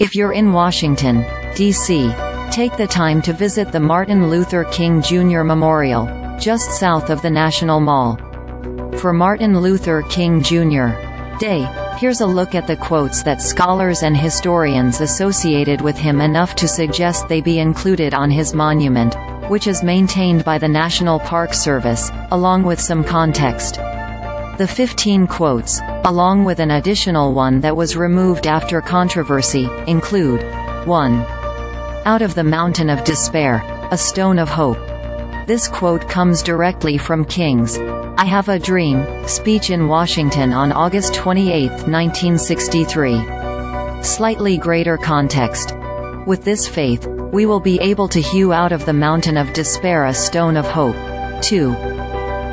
If you're in Washington, D.C., take the time to visit the Martin Luther King Jr. Memorial, just south of the National Mall. For Martin Luther King Jr. Day, here's a look at the quotes that scholars and historians associated with him enough to suggest they be included on his monument, which is maintained by the National Park Service, along with some context. The 15 quotes, along with an additional one that was removed after controversy, include 1. Out of the mountain of despair, a stone of hope. This quote comes directly from King's "I Have a Dream" speech in Washington on August 28, 1963. Slightly greater context. With this faith, we will be able to hew out of the mountain of despair a stone of hope. 2.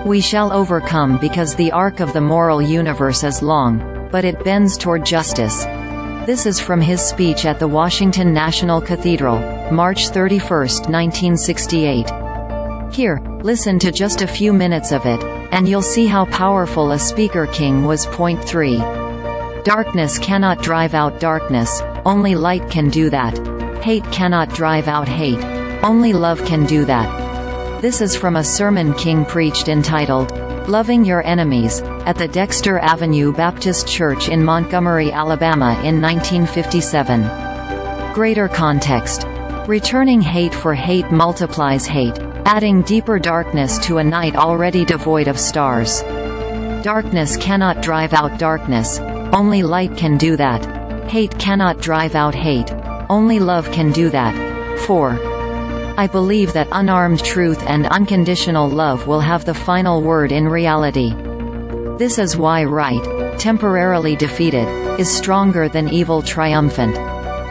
We shall overcome because the arc of the moral universe is long, but it bends toward justice. This is from his speech at the Washington National Cathedral, March 31, 1968. Here, listen to just a few minutes of it, and you'll see how powerful a speaker King was. Point 3. Darkness cannot drive out darkness, only light can do that. Hate cannot drive out hate, only love can do that. This is from a sermon King preached entitled, "Loving Your Enemies," at the Dexter Avenue Baptist Church in Montgomery, Alabama in 1957. Greater context. Returning hate for hate multiplies hate, adding deeper darkness to a night already devoid of stars. Darkness cannot drive out darkness, only light can do that. Hate cannot drive out hate, only love can do that. 4. I believe that unarmed truth and unconditional love will have the final word in reality. This is why right, temporarily defeated, is stronger than evil triumphant.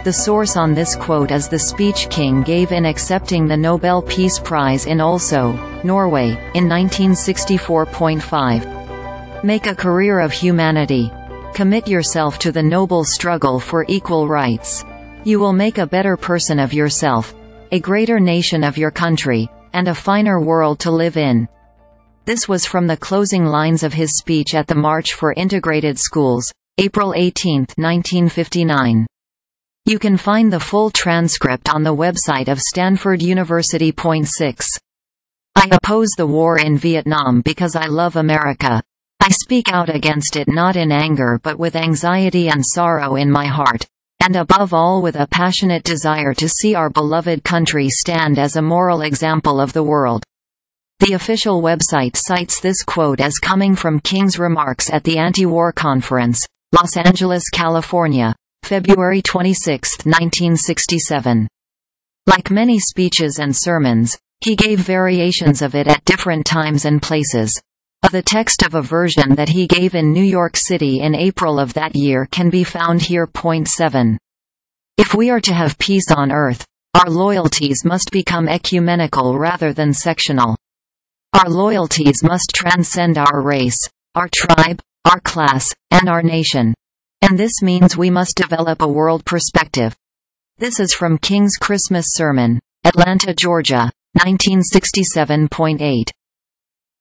The source on this quote is the speech King gave in accepting the Nobel Peace Prize in Oslo, Norway, in 1964.5. Make a career of humanity. Commit yourself to the noble struggle for equal rights. You will make a better person of yourself, a greater nation of your country, and a finer world to live in. This was from the closing lines of his speech at the March for Integrated Schools, April 18, 1959. You can find the full transcript on the website of Stanford University. Point 6. I oppose the war in Vietnam because I love America. I speak out against it not in anger but with anxiety and sorrow in my heart, and above all with a passionate desire to see our beloved country stand as a moral example of the world. The official website cites this quote as coming from King's remarks at the Anti-War Conference, Los Angeles, California, February 26, 1967. Like many speeches and sermons, he gave variations of it at different times and places. The text of a version that he gave in New York City in April of that year can be found here. Point 7. If we are to have peace on earth, our loyalties must become ecumenical rather than sectional. Our loyalties must transcend our race, our tribe, our class, and our nation. And this means we must develop a world perspective. This is from King's Christmas sermon, Atlanta, Georgia, 1967.8.